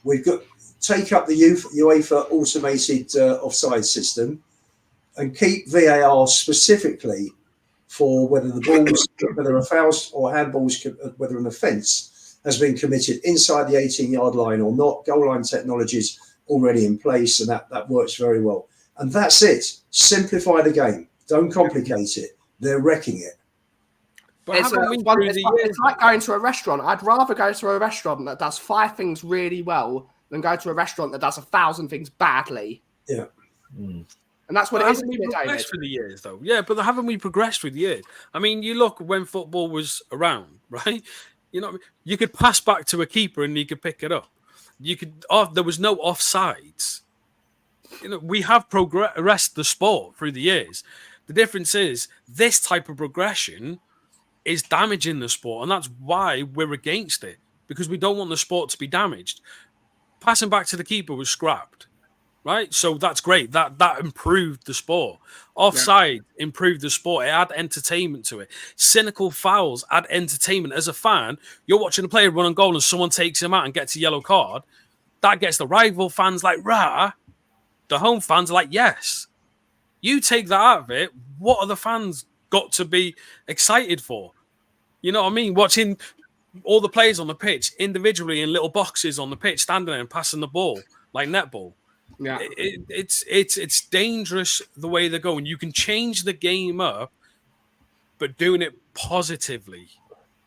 We've got take up the UEFA automated offside system and keep VAR specifically for whether the balls, whether a foul or handballs, whether an offence has been committed inside the 18-yard line or not. Goal line technology is already in place, and that works very well. And that's it. Simplify the game. Don't complicate it. They're wrecking it. It's like going to a restaurant. I'd rather go to a restaurant that does 5 things really well than go to a restaurant that does 1,000 things badly. Yeah. And that's what it is. Haven't we progressed through the years, though? Yeah, but haven't we progressed through the years? I mean, you look when football was around, right? You could pass back to a keeper and he could pick it up. There was no offsides. We have progressed the sport through the years. The difference is this type of progression is damaging the sport, and that's why we're against it, because we don't want the sport to be damaged. Passing back to the keeper was scrapped, right? So that's great. That improved the sport. Offside improved the sport. It had entertainment to it. Cynical fouls add entertainment. As a fan, you're watching a player run on goal and someone takes him out and gets a yellow card. That gets the rival fans like, rah. The home fans are like, yes. You take that out of it, what are the fans got to be excited for? You know what I mean? Watching all the players on the pitch individually in little boxes on the pitch, standing there and passing the ball like netball. Yeah, it's dangerous the way they're going. You can change the game up, but doing it positively.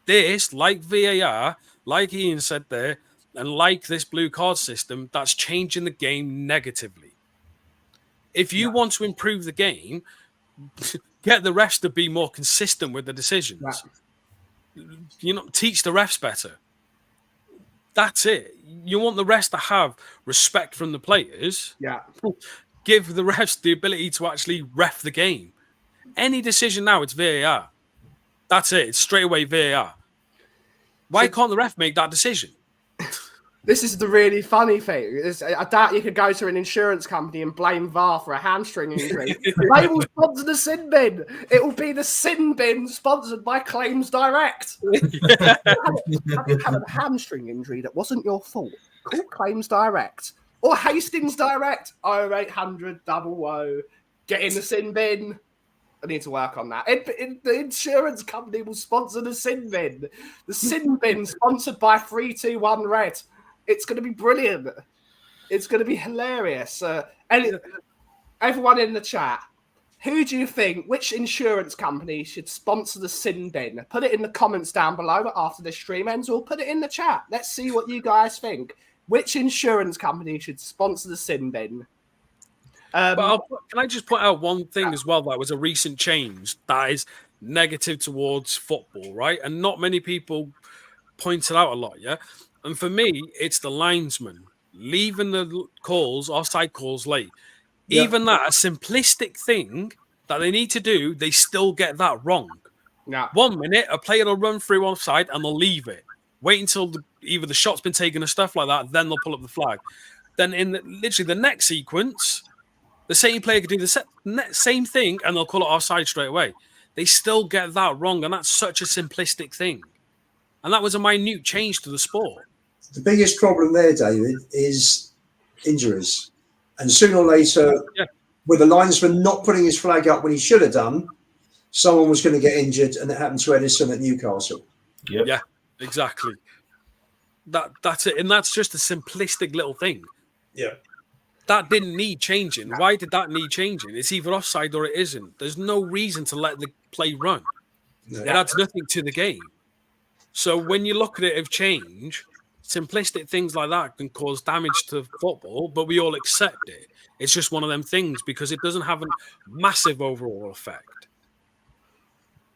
This, like VAR, like Ian said there, and like this blue card system, that's changing the game negatively. If you want to improve the game, get the refs to be more consistent with the decisions. Teach the refs better. That's it. You want the refs to have respect from the players. Yeah. Give the refs the ability to actually ref the game. Any decision now, it's VAR. That's it. It's straight away VAR. Why can't the ref make that decision? This is the really funny thing. I doubt you could go to an insurance company and blame VAR for a hamstring injury. They will sponsor the sin bin. It will be the sin bin sponsored by Claims Direct. Have you had a hamstring injury that wasn't your fault? Call Claims Direct. Or Hastings Direct. 0800 00. Get in the sin bin. I need to work on that. The insurance company will sponsor the sin bin. The sin bin sponsored by 321 Red. It's going to be brilliant. It's going to be hilarious. Everyone in the chat, who do you think, which insurance company should sponsor the sin bin? Put it in the comments down below after this stream ends, or put it in the chat. Let's see what you guys think. Which insurance company should sponsor the sin bin? Can I just point out one thing as well that was a recent change that is negative towards football, right? And not many people point it out a lot, yeah? And for me, it's the linesman leaving the offside calls late. Yeah. Even that, a simplistic thing that they need to do, they still get that wrong. Yeah. 1 minute, a player will run through offside and they'll leave it. Wait until either the shot's been taken or stuff like that, then they'll pull up the flag. Then in literally the next sequence, the same player could do the same thing and they'll call it offside straight away. They still get that wrong, and that's such a simplistic thing. And that was a minute change to the sport. The biggest problem there, David, is injuries. And sooner or later, with the linesman not putting his flag up when he should have done, someone was going to get injured, and it happened to Edison at Newcastle. Yep. Yeah, exactly. That's it. And that's just a simplistic little thing. Yeah. That didn't need changing. Why did that need changing? It's either offside or it isn't. There's no reason to let the play run. No. It adds nothing to the game. So when you look at it of change, simplistic things like that can cause damage to football, but we all accept it. It's just one of them things because it doesn't have a massive overall effect.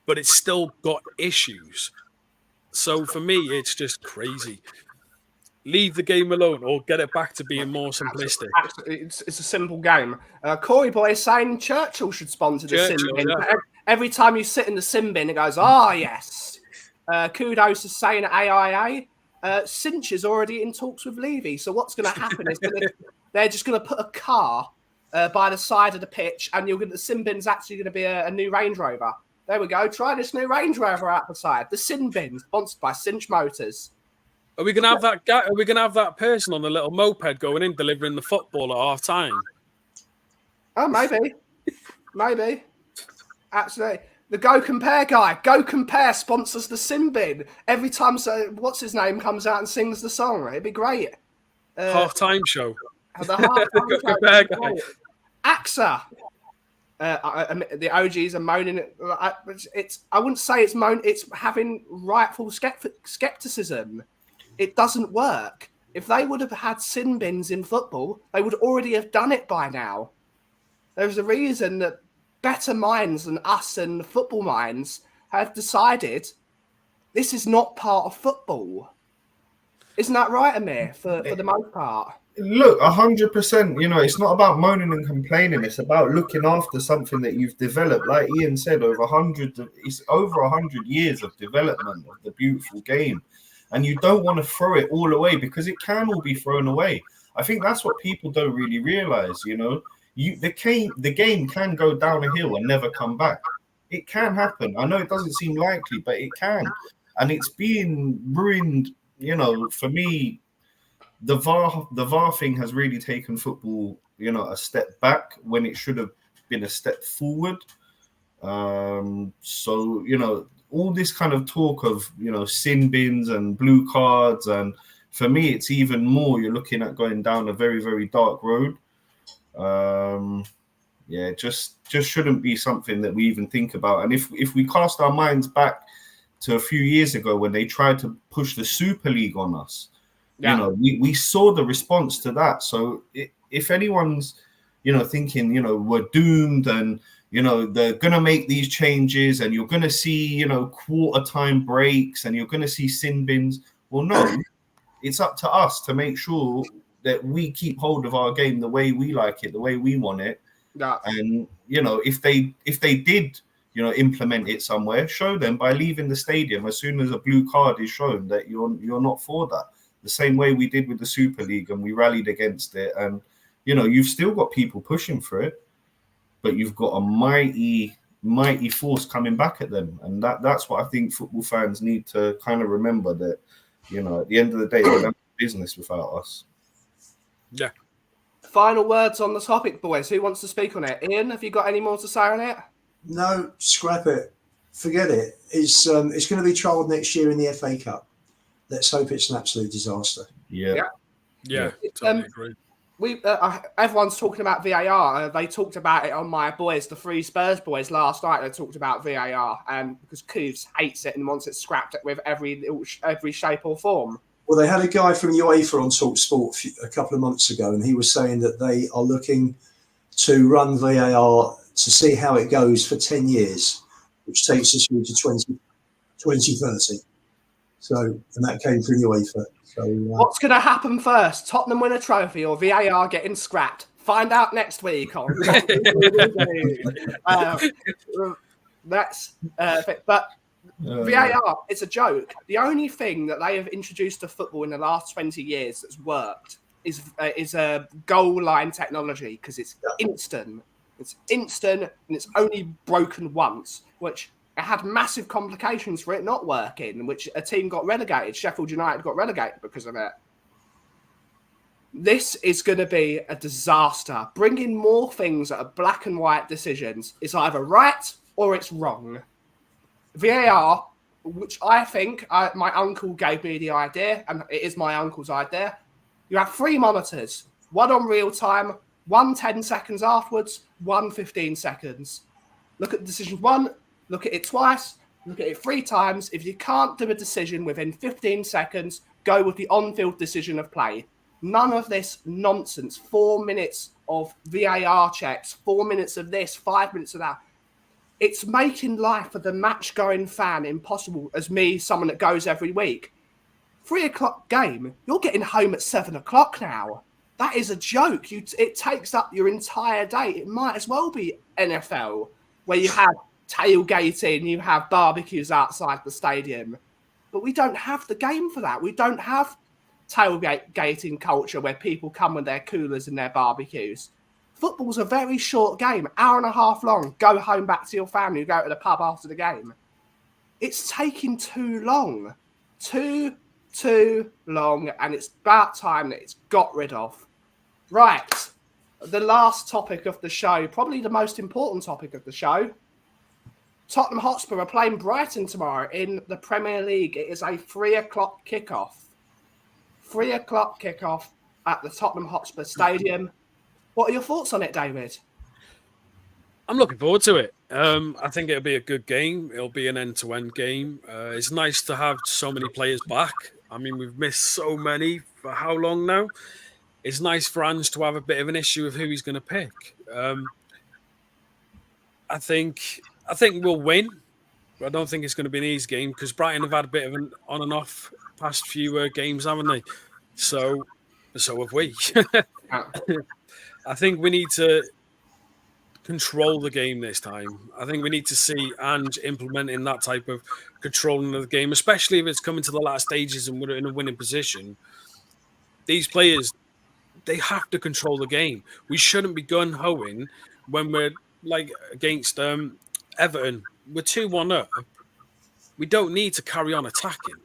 But it's still got issues. So for me, it's just crazy. leave the game alone or get it back to being more simplistic. It's a simple game. Corey Boy is saying Churchill should sponsor the sin bin. Yeah. Every time you sit in the sin bin, it goes, "Ah, yes." Kudos is saying at AIA. Cinch is already in talks with Levy. So what's going to happen is they're just going to put a car by the side of the pitch, and the sin bin's actually going to be a new Range Rover. There we go. Try this new Range Rover out the side. The sin bin, sponsored by Cinch Motors. Are we gonna have that guy? Are we gonna have that person on the little moped going in delivering the football at half time? Oh, maybe. Absolutely. The Go Compare guy. Go Compare sponsors the sin bin every time. So what's his name comes out and sings the song. It'd be great. Half-time show. The half-time Compare guy. AXA. The OGs are moaning. I wouldn't say it's moan. It's having rightful skepticism. It doesn't work. If they would have had sin bins in football, they would already have done it by now. There's a reason that better minds than us and football minds have decided this is not part of football. Isn't that right, Amir, for the most part? Look, 100%. You know, it's not about moaning and complaining. It's about looking after something that you've developed. Like Ian said, it's over 100 years of development of the beautiful game. And you don't want to throw it all away because it can all be thrown away. I think that's what people don't really realize, you know. The game can go down a hill and never come back. It can happen. I know it doesn't seem likely, but it can. And it's being ruined, you know, for me, the VAR thing has really taken football, you know, a step back when it should have been a step forward. So, you know, all this kind of talk of, you know, sin bins and blue cards, and for me, it's even more. You're looking at going down a very, very dark road. Yeah, just shouldn't be something that we even think about. And if we cast our minds back to a few years ago when they tried to push the Super League on us, you know, we saw the response to that. So if anyone's, you know, thinking, you know, we're doomed and, you know, they're going to make these changes and you're going to see, you know, quarter time breaks and you're going to see sin bins. Well, no, it's up to us to make sure that we keep hold of our game the way we like it, the way we want it. Yeah. And, you know, if they did, you know, implement it somewhere, show them by leaving the stadium as soon as a blue card is shown that you're not for that. The same way we did with the Super League and we rallied against it. And, you know, you've still got people pushing for it, but you've got a mighty force coming back at them. And that's what I think football fans need to kind of remember, that, you know, at the end of the day, they don't have business without us. Yeah. Final words on the topic, boys. Who wants to speak on it? Ian, have you got any more to say on it? No, scrap it. Forget it. It's going to be trialled next year in the FA Cup. Let's hope it's an absolute disaster. Yeah, totally agree. Everyone's talking about VAR. They talked about it on my boys, the Free Spurs boys, last night. They talked about VAR, because Cooves hates it and wants it scrapped with every shape or form. Well, they had a guy from UEFA on TalkSport a couple of months ago, and he was saying that they are looking to run VAR to see how it goes for 10 years, which takes us through to 2030. So, and that came from UEFA. So, what's going to happen first? Tottenham win a trophy or VAR getting scrapped? Find out next week on. That's but VAR, it's a joke. The only thing that they have introduced to football in the last 20 years that's worked is a goal line technology, because it's instant. It's instant, and it's only broken once, which it had massive complications for it not working, which a team got relegated. Sheffield United got relegated because of it. This is going to be a disaster. Bringing more things that are black and white decisions is either right or it's wrong. VAR, which I think my uncle gave me the idea, and it is my uncle's idea. You have 3 monitors, one on real time, one 10 seconds afterwards, one 15 seconds. Look at decision 1, look at it twice, look at it 3 times. If you can't do a decision within 15 seconds, go with the on-field decision of play. None of this nonsense. 4 minutes of VAR checks, 4 minutes of this, 5 minutes of that. It's making life for the match-going fan impossible, as me, someone that goes every week. 3 o'clock game, you're getting home at 7 o'clock now. That is a joke. It takes up your entire day. It might as well be NFL, where you have tailgating, you have barbecues outside the stadium. But we don't have the game for that. We don't have tailgating culture where people come with their coolers and their barbecues. Football's a very short game, hour and a half long. Go home back to your family, go to the pub after the game. It's taking too long. Too long, and it's about time that it's got rid of. Right. The last topic of the show, probably the most important topic of the show. Tottenham Hotspur are playing Brighton tomorrow in the Premier League. It is a 3 o'clock kickoff. 3 o'clock kickoff at the Tottenham Hotspur Stadium. What are your thoughts on it, David? I'm looking forward to it. I think it'll be a good game. It'll be an end-to-end game. It's nice to have so many players back. I mean, we've missed so many for how long now? It's nice for Ange to have a bit of an issue of who he's going to pick. I think we'll win. I don't think it's going to be an easy game because Brighton have had a bit of an on and off past few games, haven't they? So have we. I think we need to control the game this time. I think we need to see Ange implementing that type of controlling of the game, especially if it's coming to the last stages and we're in a winning position. These players, they have to control the game. We shouldn't be gun-hoing when we're like against Everton. We're 2-1 up. We don't need to carry on attacking.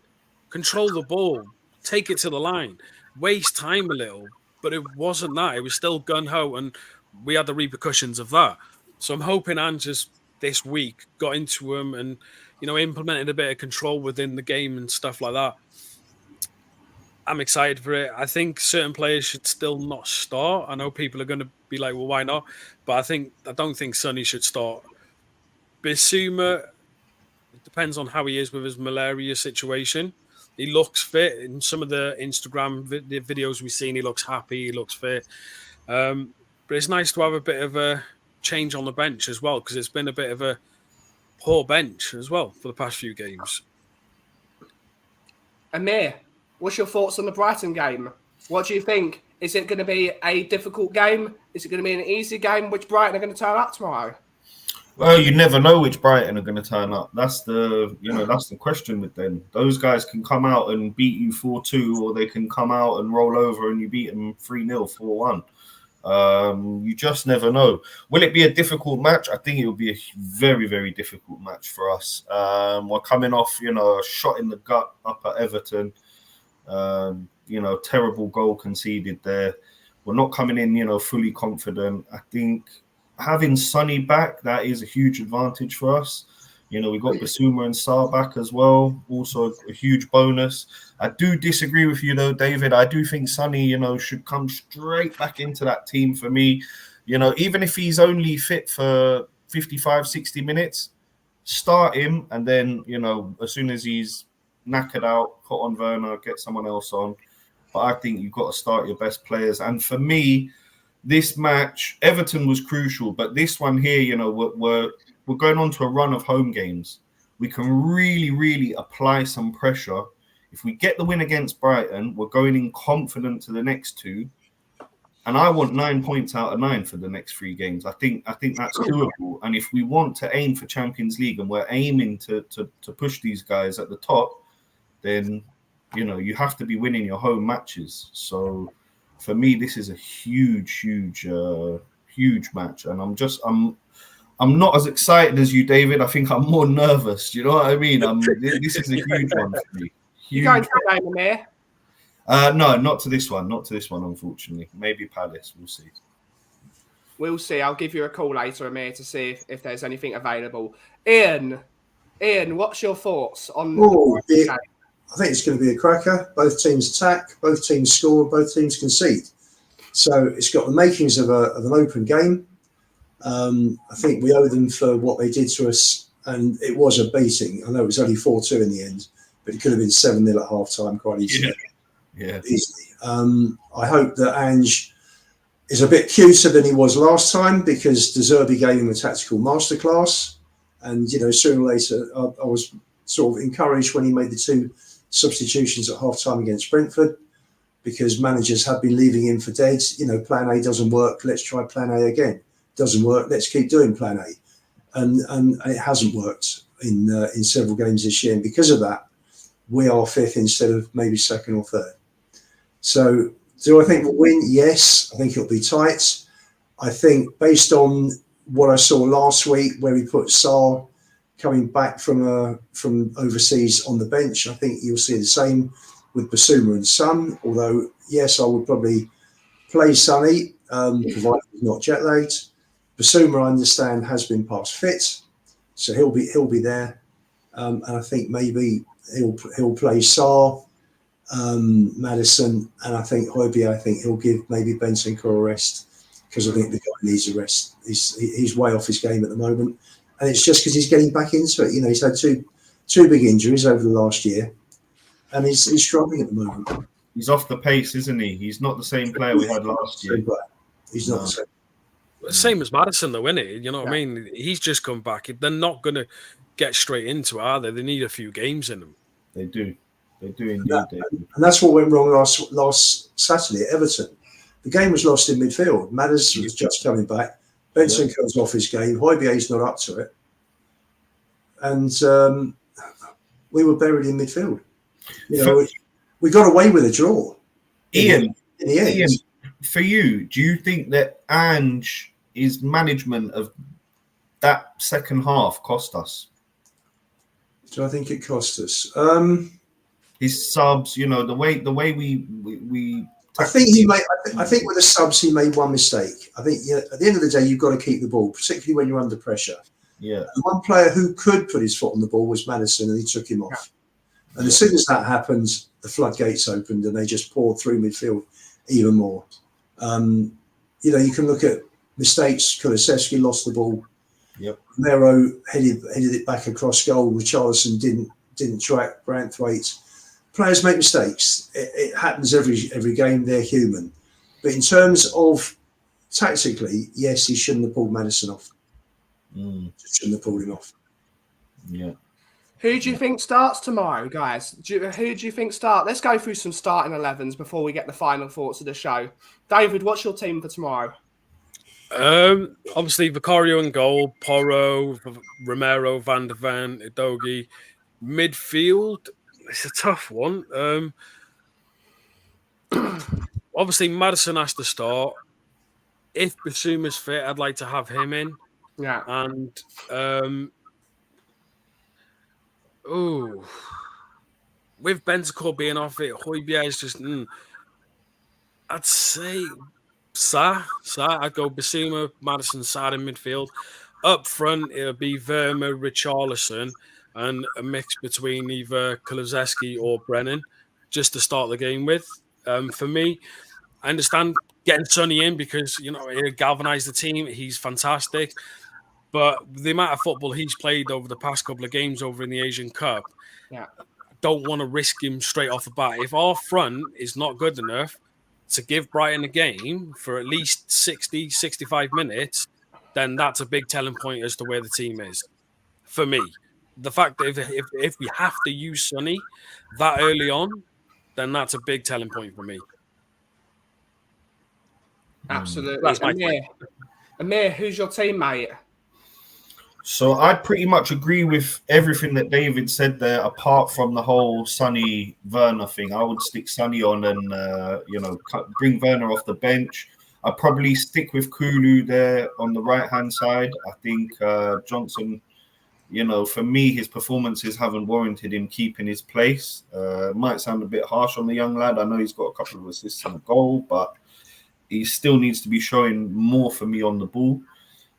Control the ball. Take it to the line. Waste time a little. But it wasn't that. It was still gun-ho, and we had the repercussions of that. So I'm hoping Ange just this week got into him and, implemented a bit of control within the game and stuff like that. I'm excited for it. I think certain players should still not start. I know people are going to be like, well, why not? But I don't think Sonny should start. Bissouma, it depends on how he is with his malaria situation. He looks fit. In some of the Instagram videos we've seen, he looks happy, he looks fit. But it's nice to have a bit of a change on the bench as well, because it's been a bit of a poor bench as well for the past few games. Amir, what's your thoughts on the Brighton game? What do you think? Is it going to be a difficult game? Is it going to be an easy game? Which Brighton are going to turn up tomorrow? Well, you never know which Brighton are going to turn up. That's the question with them. Those guys can come out and beat you 4-2, or they can come out and roll over and you beat them 3-0, 4-1. You just never know. Will it be a difficult match? I think it will be a very, very difficult match for us. We're coming off, a shot in the gut up at Everton. Terrible goal conceded there. We're not coming in, fully confident. I think having Sonny back, that is a huge advantage for us. We've got Bissouma and Sarr back as well. Also a huge bonus. I do disagree with you though, David. I do think Sonny, should come straight back into that team for me. Even if he's only fit for 55, 60 minutes, start him. And then, as soon as he's knackered out, put on Werner, get someone else on. But I think you've got to start your best players. And for me, this match, Everton was crucial, but this one here, we're going on to a run of home games. We can really, really apply some pressure. If we get the win against Brighton, we're going in confident to the next two. And I want 9 points out of 9 for the next 3 games. I think that's doable. And if we want to aim for Champions League and we're aiming to push these guys at the top, then, you have to be winning your home matches. So for me, this is a huge match. And I'm not as excited as you, David. I think I'm more nervous. Do you know what I mean? This is a huge one for me. You going to the game, Amir? No, not to this one. Not to this one, unfortunately. Maybe Palace. We'll see. We'll see. I'll give you a call later, Amir, to see if there's anything available. Ian, what's your thoughts on the game? I think it's going to be a cracker. Both teams attack, both teams score, both teams concede. So it's got the makings of an open game. I think we owe them for what they did to us, and it was a beating. I know it was only 4-2 in the end, but it could have been 7-0 at half-time quite easily. Yeah. Easily. I hope that Ange is a bit cuter than he was last time, because De Zerbi gave him a tactical masterclass. And, sooner or later, I was sort of encouraged when he made the two substitutions at half-time against Brentford because managers have been leaving him for dead. You know, plan A doesn't work, let's try plan A again. Doesn't work, let's keep doing plan A. And it hasn't worked in several games this year. And because of that, we are fifth instead of maybe second or third. So do I think we'll win? Yes, I think it'll be tight. I think based on what I saw last week, where we put Sarr coming back from overseas on the bench, I think you'll see the same with Basuma and Son. Although, yes, I would probably play Sonny, provided he's not jet lagged. Basuma, I understand, has been past fit, so he'll be there. And I think maybe he'll play Sarr, Maddison, and I think Højbjerg. I think he'll give maybe Bentancur a rest because I think the guy needs a rest. He's way off his game at the moment, and it's just because he's getting back into it. You know, he's had two big injuries over the last year, and he's struggling at the moment. He's off the pace, isn't he? He's not the same player we had last year. He's not the same. Same as Maddison, though, isn't it? You know what I mean? He's just come back. They're not going to get straight into it, are they? They need a few games in them. They do. They do indeed. And that's what went wrong last Saturday at Everton. The game was lost in midfield. Maddison was just coming back. Benson comes off his game. Højbjerg's not up to it. And we were buried in midfield. You know, we got away with a draw. Ian, in the end. Ian, for you, do you think that his management of that second half cost us? Do I think it cost us? His subs, you know, the way we I think he made. I think with the subs he made one mistake. I think at the end of the day you've got to keep the ball, particularly when you're under pressure. Yeah. And one player who could put his foot on the ball was Maddison, and he took him off. And as soon as that happened, the floodgates opened, and they just poured through midfield even more. You know, you can look at mistakes. Kulusevski lost the ball. Yep. Mero headed it back across goal. Richarlison didn't track Branthwaite. Players make mistakes. It happens every game. They're human. But in terms of tactically, yes, he shouldn't have pulled Maddison off. Shouldn't have pulled him off. Yeah. Who do you think starts tomorrow, guys? Who do you think start? Let's go through some starting 11s before we get the final thoughts of the show. David, what's your team for tomorrow? Obviously, Vicario in goal, Porro, Romero, Van der Ven, Udogie. Midfield, it's a tough one. Obviously, Maddison has to start. If Basuma's fit, I'd like to have him in. Yeah. And with Bentancur being off it, Højbjerg is just. I'd say Sa. I'd go Basuma, Maddison, Sa in midfield. Up front, it'll be Verma, Richarlison, and a mix between either Kulusevski or Brennan, just to start the game with. For me, I understand getting Sonny in because he'll galvanise the team. He's fantastic. But the amount of football he's played over the past couple of games over in the Asian Cup, I don't want to risk him straight off the bat. If our front is not good enough to give Brighton a game for at least 60, 65 minutes, then that's a big telling point as to where the team is. For me, the fact that if we have to use Sonny that early on, then that's a big telling point for me. Absolutely. Amir, who's your teammate? So I'd pretty much agree with everything that David said there, apart from the whole Sonny Werner thing. I would stick Sonny on and bring Werner off the bench. I'd probably stick with Kulu there on the right-hand side. I think Johnson, for me, his performances haven't warranted him keeping his place. Might sound a bit harsh on the young lad. I know he's got a couple of assists and a goal, but he still needs to be showing more for me on the ball.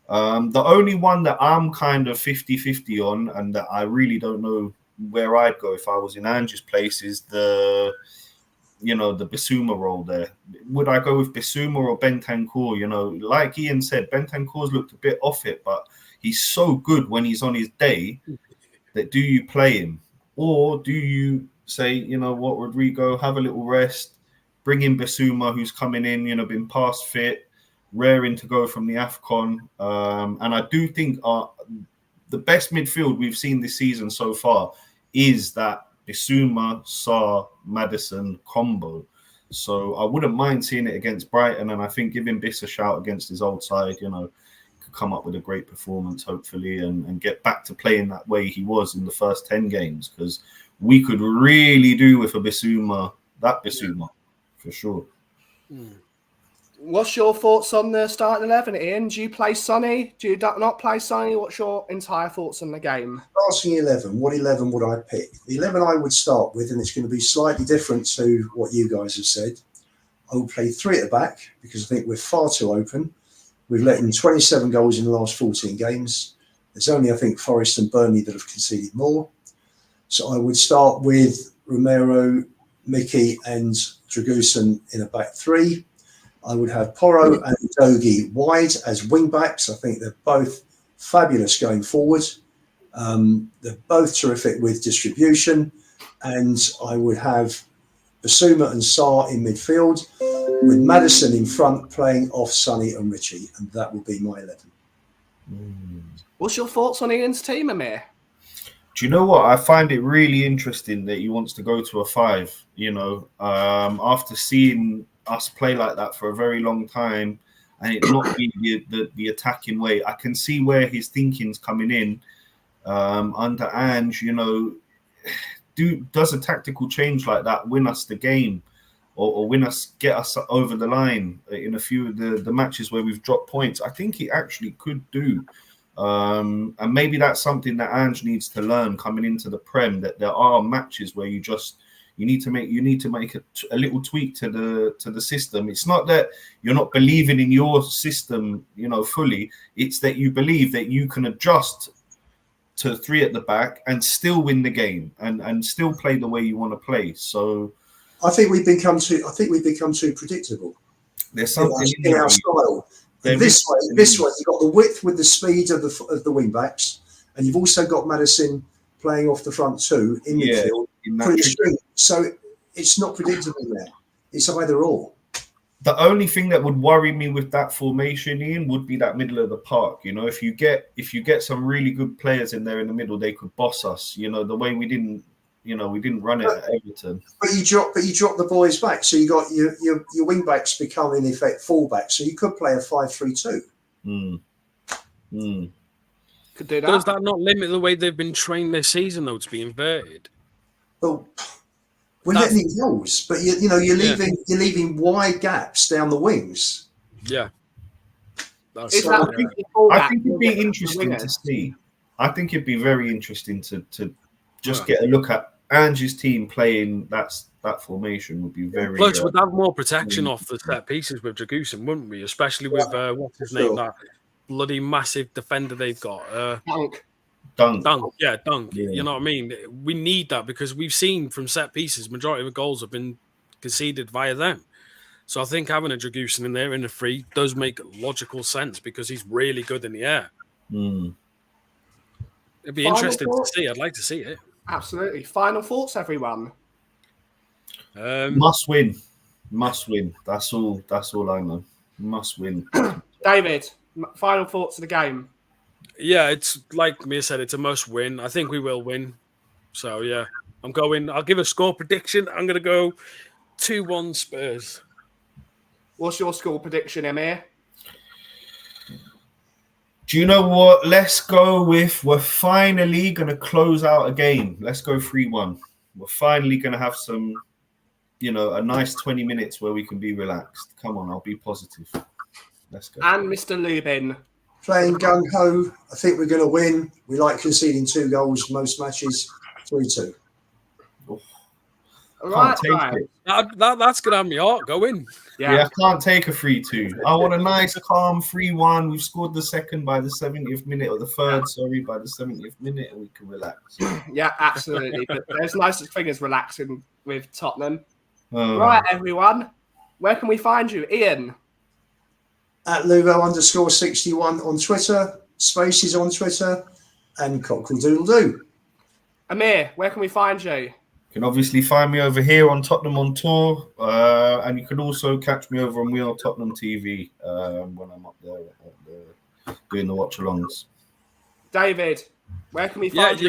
The only one that I'm kind of 50-50 on and that I really don't know where I'd go if I was in Ange's place is the Basuma role there. Would I go with Basuma or Bentancur? Like Ian said, Bentancur's looked a bit off it, but he's so good when he's on his day that do you play him? Or do you say, Rodrigo, have a little rest, bring in Basuma, who's coming in, been past fit, raring to go from the AFCON. And I do think the best midfield we've seen this season so far is that Bissouma, Sarr, Maddison combo. So I wouldn't mind seeing it against Brighton, and I think giving Biss a shout against his old side, could come up with a great performance, hopefully, and get back to playing that way he was in the first 10 games, because we could really do with a Bissouma, for sure. What's your thoughts on the starting 11, Ian? Do you play Sonny? Do you not play Sonny? What's your entire thoughts on the game? Starting 11, what 11 would I pick? The 11 I would start with, and it's going to be slightly different to what you guys have said. I will play 3 at the back because I think we're far too open. We've let in 27 goals in the last 14 games. There's only, I think, Forest and Burnley that have conceded more. So I would start with Romero, Mickey and Dragusin in a back 3. I would have Porro and Dogi wide as wing backs. I think they're both fabulous going forward. They're both terrific with distribution. And I would have Bissouma and Sarr in midfield, with Maddison in front playing off Sonny and Richie. And that will be my 11. What's your thoughts on Ian's team, Amir? Do you know what? I find it really interesting that he wants to go to a 5, after seeing us play like that for a very long time and it not be the attacking way. I can see where his thinking's coming in under Ange. Does a tactical change like that win us the game or get us over the line in a few of the matches where we've dropped points? I think it actually could do. And maybe that's something that Ange needs to learn coming into the Prem, that there are matches where you need to make a little tweak to the system. It's not that you're not believing in your system, fully. It's that you believe that you can adjust to 3 at the back and still win the game and still play the way you want to play. So I think we've become too predictable. There's something in our style. This way, you've got the width with the speed of the wing backs, and you've also got Maddison playing off the front 2 in midfield. So it's not predictable there. It's either or. The only thing that would worry me with that formation, Ian, would be that middle of the park. If you get some really good players in there in the middle, they could boss us. The way we didn't run it at Everton. But you drop the boys back, so you got your wing backs become in effect fullbacks. So you could play a 5-3-2. Could do that. Does that not limit the way they've been trained this season, though, to be inverted? Well, we're letting in goals, but you're leaving wide gaps down the wings. Yeah. I think it'd be interesting to see. I think it'd be very interesting to just get a look at Ange's team playing that formation. Would be very. Plus, we'd have more protection off the set pieces with Dragusin, wouldn't we? Especially with what's his name, that bloody massive defender they've got. Dunk. Yeah, Dunk. Yeah. You know what I mean? We need that because we've seen from set pieces, majority of the goals have been conceded via them. So I think having a Dragusin in there in the 3 does make logical sense because he's really good in the air. It'd be interesting to see. I'd like to see it. Absolutely. Final thoughts, everyone. Must win. That's all I know. Must win. David, final thoughts of the game. Yeah, it's like Mia said, it's a must win. I think we will win. So yeah, I'll give a score prediction. I'm going to go 2-1 Spurs. What's your score prediction, Emir? Do you know what? Let's go with, we're finally going to close out a game. Let's go 3-1. We're finally going to have some, a nice 20 minutes where we can be relaxed. Come on, I'll be positive. Let's go. And Mr. Lubin. Playing gung-ho. I think we're going to win. We like conceding 2 goals most matches. 3-2. Right. That's going to have me heart going. Yeah, I can't take a 3-2. I want a nice, calm 3-1. We've scored the second by the 70th minute, or the third, by the 70th minute, and we can relax. Yeah, absolutely. But there's no such thing as relaxing with Tottenham. Right, everyone. Where can we find you? Ian? At Lugo_61 on Twitter, Spaces on Twitter, and Cockerel Doodle Doo. Amir, where can we find you? You can obviously find me over here on Tottenham on Tour, and you can also catch me over on We Are Tottenham TV when I'm up there doing the watch-alongs. David, where can we find you?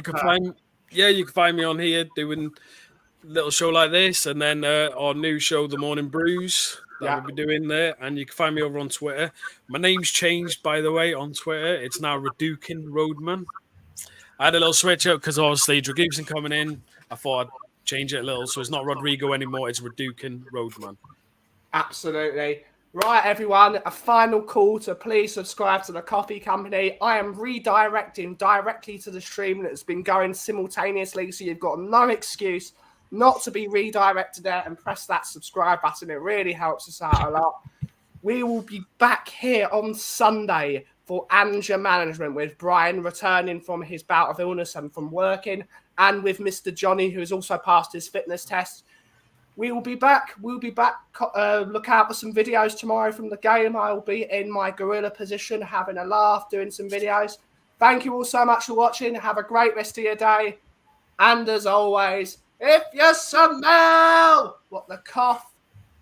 Yeah, you can find me on here doing a little show like this, and then our new show, The Morning Brews, that we'll be doing there. And you can find me over on Twitter. My name's changed, by the way, on Twitter. It's now Redukin Roadman. I had a little switch up because obviously Drew Gibson coming in. I thought I'd change it a little, so it's not Rodrigo anymore. It's Redukin Roadman. Absolutely. Right, everyone, a final call to please subscribe to the Coffee Company. I am redirecting directly to the stream that's been going simultaneously, so you've got no excuse not to be redirected there, and press that subscribe button. It really helps us out a lot. We will be back here on Sunday for Anger Management, with Brian returning from his bout of illness and from working, and with Mr. Johnny, who has also passed his fitness test. We will be back. We'll be back. Look out for some videos tomorrow from the game. I will be in my gorilla position, having a laugh, doing some videos. Thank you all so much for watching. Have a great rest of your day. And as always, if you smell what the cough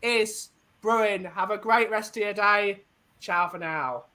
is brewing, have a great rest of your day. Ciao for now.